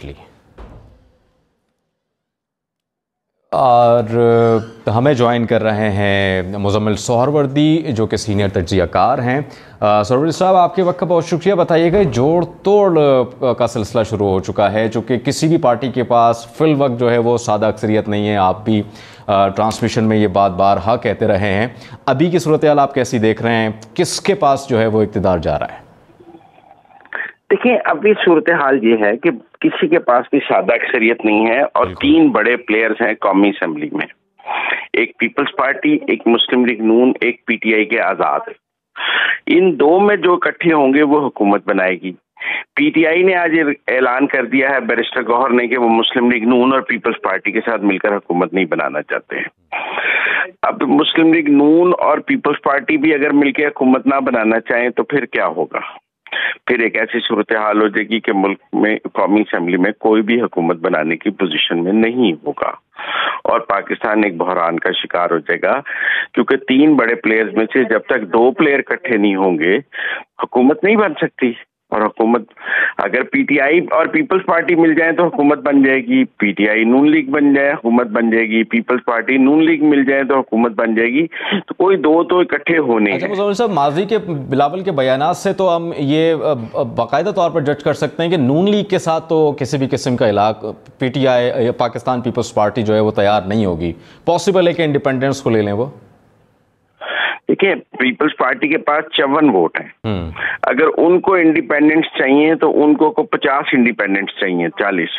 Directly. اور ہمیں join کر رہے ہیں مزمل سہروردی جو کہ سینئر تجزیہ کار ہیں. سہروردی صاحب، آپ کے وقت کا بہت شکریہ. بتائیے گا، جوڑ توڑ کا سلسلہ شروع ہو چکا ہے چونکہ کسی بھی پارٹی کے پاس فی الوقت جو ہے وہ سادہ اکثریت نہیں ہے. آپ بھی ٹرانسمیشن میں یہ بات بارہا کہتے رہے ہیں. ابھی کی صورتحال آپ کیسی دیکھ رہے ہیں؟ کس کے پاس جو ہے وہ اقتدار جا رہا ہے؟ دیکھیں، ابھی صورتحال یہ ہے کہ کسی کے پاس بھی سادہ اکثریت نہیں ہے اور تین بڑے پلیئرز ہیں قومی اسمبلی میں. ایک پیپلز پارٹی، ایک مسلم لیگ نون، ایک پی ٹی آئی کے آزاد. ان دو میں جو اکٹھے ہوں گے وہ حکومت بنائے گی. پی ٹی آئی نے آج اعلان کر دیا ہے بیرسٹر گوہر نے کہ وہ مسلم لیگ نون اور پیپلز پارٹی کے ساتھ مل کر حکومت نہیں بنانا چاہتے ہیں. اب مسلم لیگ نون اور پیپلز پارٹی بھی اگر مل کے حکومت نہ بنانا چاہیں تو پھر کیا ہوگا؟ پھر ایک ایسی صورتحال ہو جائے گی کہ ملک میں قومی اسمبلی میں کوئی بھی حکومت بنانے کی پوزیشن میں نہیں ہوگا اور پاکستان ایک بحران کا شکار ہو جائے گا. کیونکہ تین بڑے پلیئرز میں سے جب تک دو پلیئر اکٹھے نہیں ہوں گے حکومت نہیں بن سکتی. اور حکومت اگر پی ٹی آئی اور پیپلز پارٹی مل جائیں تو حکومت بن جائے گی. پی ٹی آئی نون لیگ بن جائے حکومت بن جائے گی. پیپلز پارٹی نون لیگ مل جائے تو حکومت بن جائے گی. تو کوئی دو تو اکٹھے ہونے ہیں. مزمل صاحب، ماضی کے بلاول کے بیانات سے تو ہم یہ باقاعدہ طور پر جج کر سکتے ہیں کہ نون لیگ کے ساتھ تو کسی بھی قسم کا علاقہ P T I Pakistan peoples party جو ہے وہ تیار نہیں ہوگی. پاسبل ہے کہ انڈیپینڈنس کو لے لیں وہ؟ دیکھیں، پیپلز پارٹی کے پاس 54 ووٹ ہیں. اگر ان کو انڈیپینڈنس چاہیے تو ان کو 50 انڈیپینڈنس چاہیے، 40.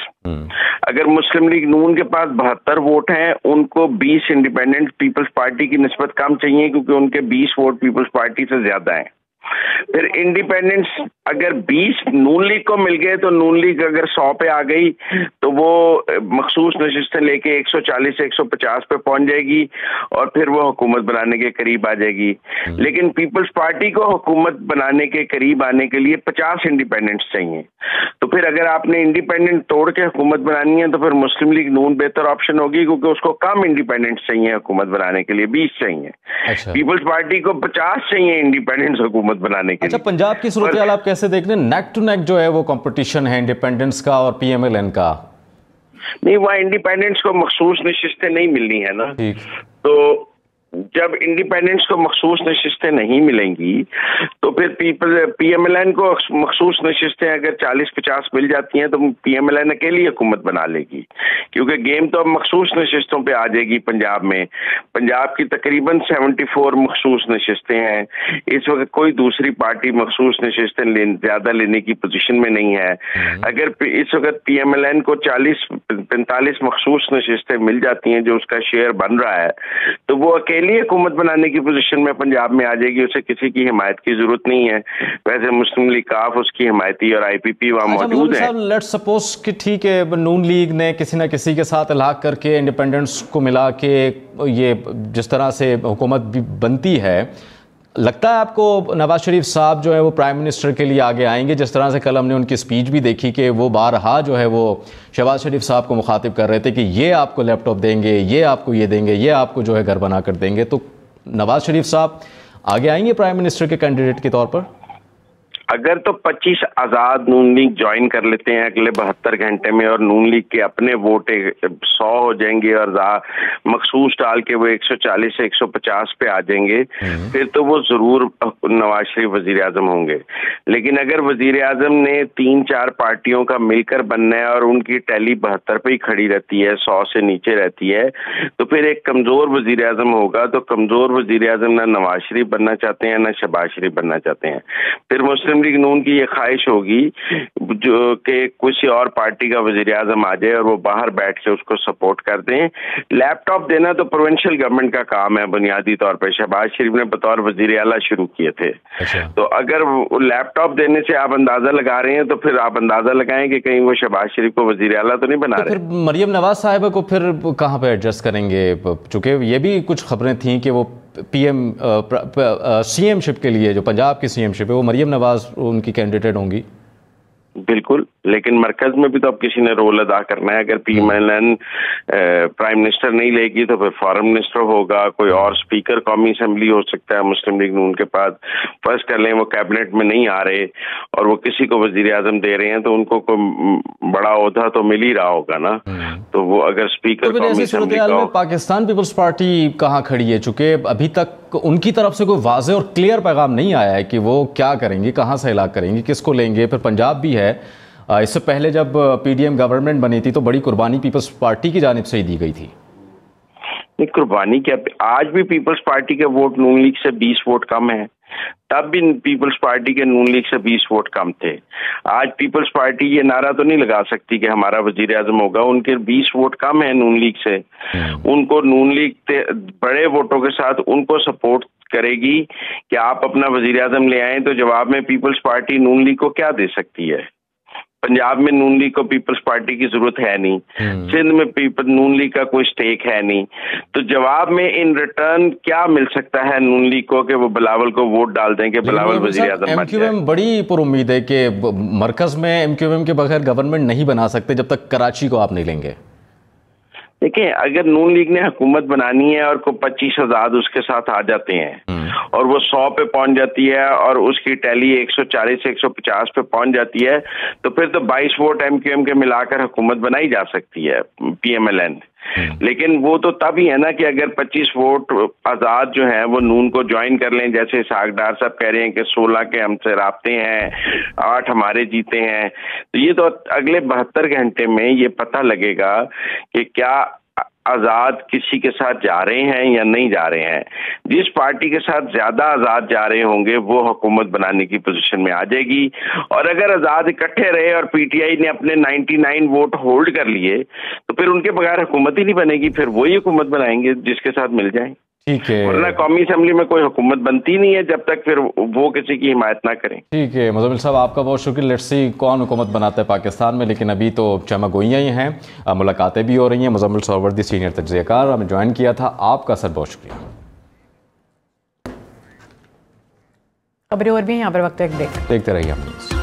اگر مسلم لیگ نون کے پاس 72 ووٹ ہیں، ان کو 20 انڈیپینڈنٹ پیپلز پارٹی کی نسبت کم چاہیے کیونکہ ان کے 20 ووٹ پیپلز پارٹی سے زیادہ ہیں. پھر انڈیپینڈنس اگر 20 نون لیگ کو مل گئے تو نون لیگ اگر 100 پہ آ گئی تو وہ مخصوص نشستیں لے کے 140 سے 150 پہ پہنچ جائے گی اور پھر وہ حکومت بنانے کے قریب آ جائے گی. لیکن پیپلز پارٹی کو حکومت بنانے کے قریب آنے کے لیے 50 انڈیپینڈنٹس چاہیے. تو پھر اگر آپ نے انڈیپینڈنٹ توڑ کے حکومت بنانی ہے تو پھر مسلم لیگ نون بہتر آپشن ہوگی کیونکہ اس کو کم انڈیپینڈنٹس چاہیے حکومت بنانے کے لیے، 20 چاہیے. پیپلز پارٹی کو 50 چاہیے انڈیپینڈنٹس حکومت بنانے کے لیے. اچھا، پنجاب کی صورتحال آپ کیسے دیکھ رہے ہیں؟ نیک ٹو نیک جو ہے وہ کمپٹیشن ہے انڈیپینڈنس کا اور پی ایم ایل این کا. نہیں، وہاں انڈیپینڈنس کو مخصوص نشستیں نہیں ملنی ہے نا. تو جب انڈیپینڈنس کو مخصوص نشستیں نہیں ملیں گی تو پھر پی ایم ایل این کو مخصوص نشستیں اگر 40-50 مل جاتی ہیں تو پی ایم ایل این اکیلی حکومت بنا لے گی کیونکہ گیم تو اب مخصوص نشستوں پہ آ جائے گی. پنجاب میں پنجاب کی تقریباً 74 مخصوص نشستیں ہیں. اس وقت کوئی دوسری پارٹی مخصوص نشستیں زیادہ لینے کی پوزیشن میں نہیں ہے. اگر اس وقت پی ایم ایل این کو 40-45 مخصوص نشستیں مل جاتی ہیں جو اس کا شیئر بن رہا ہے تو وہ اکیلی حکومت بنانے کی پوزیشن میں پنجاب میں آ جائے گی. اسے کسی کی حمایت کی ضرورت نہیں ہے. ویسے مسلم لیگ کاف اس کی حمایتی اور آئی پی پی وہاں موجود ہے. لیٹ سپوز کہ ٹھیک ہے نون لیگ نے کسی نہ کسی کے ساتھ الحاق کر کے انڈیپینڈنس کو ملا کے یہ جس طرح سے حکومت بھی بنتی ہے، لگتا ہے آپ کو نواز شریف صاحب جو ہے وہ پرائم منسٹر کے لیے آگے آئیں گے؟ جس طرح سے کل ہم نے ان کی سپیچ بھی دیکھی کہ وہ بارہا جو ہے وہ شہباز شریف صاحب کو مخاطب کر رہے تھے کہ یہ آپ کو لیپ ٹاپ دیں گے، یہ آپ کو یہ دیں گے، یہ آپ کو جو ہے گھر بنا کر دیں گے. تو نواز شریف صاحب آگے آئیں گے پرائم منسٹر کے کینڈیڈیٹ کے طور پر؟ اگر تو 25 آزاد نون لیگ جوائن کر لیتے ہیں اگلے 72 گھنٹے میں اور نون لیگ کے اپنے ووٹ 100 ہو جائیں گے اور مخصوص ڈال کے وہ 140 سے 150 پہ آ جائیں گے پھر تو وہ ضرور نواز شریف وزیر اعظم ہوں گے. لیکن اگر وزیر اعظم نے 3-4 پارٹیوں کا مل کر بننا ہے اور ان کی ٹیلی 72 پہ ہی کھڑی رہتی ہے، 100 سے نیچے رہتی ہے، تو پھر ایک کمزور وزیر اعظم ہوگا. تو کمزور وزیر اعظم نہ نواز شریف بننا چاہتے ہیں نہ شہباز شریف بننا چاہتے ہیں. پھر مسلم لیگ نون کی یہ خواہش ہوگی جو کہ کسی اور پارٹی کا وزیر اعظم آ جائے اور وہ باہر بیٹھ کے اس کو سپورٹ کر دیں. لیپ ٹاپ دینا تو پروونشل گورنمنٹ کا کام ہے بنیادی طور پہ. شہباز شریف نے بطور وزیر اعلیٰ شروع کیے تھے. تو اگر لیپ ٹاپ دینے سے آپ اندازہ لگا رہے ہیں تو پھر آپ اندازہ لگائیں کہ کہیں وہ شہباز شریف کو وزیر اعلیٰ تو نہیں بنا رہے. پھر مریم نواز صاحبہ کو پھر کہاں پہ ایڈجسٹ کریں گے؟ چونکہ یہ بھی کچھ خبریں تھیں کہ وہ سی ایم شپ کے لیے جو پنجاب کی سی ایم شپ ہے وہ مریم نواز ان کی کینڈیڈیٹ ہوں گی. بالکل، لیکن مرکز میں بھی تو اب کسی نے رول ادا کرنا ہے. اگر PMLN پرائم منسٹر نہیں لے گی تو پھر فارن منسٹر ہوگا, کوئی اور اسپیکر قومی اسمبلی ہو سکتا ہے مسلم لیگ نون کے پاس. فرض کر لیں وہ کیبنٹ میں نہیں آ رہے اور وہ کسی کو وزیر اعظم دے رہے ہیں تو ان کو کوئی بڑا عہدہ تو مل ہی رہا ہوگا نا. تو وہ اگر اسپیکر قومی اسمبلی کا پاکستان پیپلز پارٹی کہاں کھڑی ہے, چونکہ ابھی تک ان کی طرف سے کوئی واضح اور کلیئر پیغام نہیں آیا ہے کہ وہ کیا کریں گے, کہاں سے ہلاک کریں گے, کس کو لیں گے. پھر پنجاب بھی ہے, اس سے پہلے جب PDM گورنمنٹ بنی تھی تو بڑی قربانی پیپلز پارٹی کی جانب سے ہی دی گئی تھی. قربانی کیا, آج بھی پیپلز پارٹی کے ووٹ نون لیگ سے 20 ووٹ کم ہیں, تب بھی پیپلز پارٹی کے نون لیگ سے 20 ووٹ کم تھے. آج پیپلز پارٹی یہ نعرہ تو نہیں لگا سکتی کہ ہمارا وزیر اعظم ہوگا, ان کے 20 ووٹ کم ہیں نون لیگ سے. ان کو نون لیگ بڑے ووٹوں کے ساتھ ان کو سپورٹ کرے گی کہ آپ اپنا وزیر اعظم لے آئیں, تو جواب میں پیپلز پارٹی نون لیگ کو کیا دے سکتی ہے؟ پنجاب میں نون لیگ کو پیپلز پارٹی کی ضرورت ہے نہیں, سندھ میں نون لیگ کا کوئی سٹیک ہے نہیں, تو جواب میں ان ریٹرن کیا مل سکتا ہے نون لیگ کو کہ وہ بلاول کو ووٹ ڈال دیں کہ بلاول وزیر اعظم بن جائے. MQM بڑی پر امید ہے کہ مرکز میں MQM کے بغیر گورنمنٹ نہیں بنا سکتے جب تک کراچی کو آپ نہیں لیں گے. دیکھیں, اگر نون لیگ نے حکومت بنانی ہے اور کو 25 آزاد اس کے ساتھ آ جاتے ہیں اور وہ 100 پہ پہنچ جاتی ہے اور اس کی ٹیلی 140 سے 150 پہ پہنچ جاتی ہے, تو پھر تو 22 ووٹ MQM کے ملا کر حکومت بنائی جا سکتی ہے PMLN. لیکن وہ تو تب ہی ہے نا کہ اگر 25 ووٹ آزاد جو ہیں وہ نون کو جوائن کر لیں, جیسے اسحاق ڈار صاحب کہہ رہے ہیں کہ 16 کے ہم سے رابطے ہیں, 8 ہمارے جیتے ہیں, تو یہ تو اگلے 72 گھنٹے میں یہ پتہ لگے گا کہ کیا آزاد کسی کے ساتھ جا رہے ہیں یا نہیں جا رہے ہیں. جس پارٹی کے ساتھ زیادہ آزاد جا رہے ہوں گے وہ حکومت بنانے کی پوزیشن میں آ جائے گی, اور اگر آزاد اکٹھے رہے اور PTI نے اپنے 99 ووٹ ہولڈ کر لیے تو پھر ان کے بغیر حکومت ہی نہیں بنے گی, پھر وہی حکومت بنائیں گے جس کے ساتھ مل جائیں. ٹھیک ہے, ورنہ قومی اسمبلی میں کوئی حکومت بنتی نہیں ہے جب تک پھر وہ کسی کی حمایت نہ کریں. ٹھیک ہے مزمل صاحب, آپ کا بہت شکریہ. لیٹس سی کون حکومت بناتا ہے پاکستان میں, لیکن ابھی تو چمک گوئیاں ہی ہیں, ملاقاتیں بھی ہو رہی ہیں. مزمل سہروردی سینئر تجزیہ کار ہمیں جوائن کیا تھا, آپ کا سر بہت شکریہ. خبریں اور بھی ہیں یہاں پر, وقت ایک بریک. دیکھتے رہیے ہم نیوز.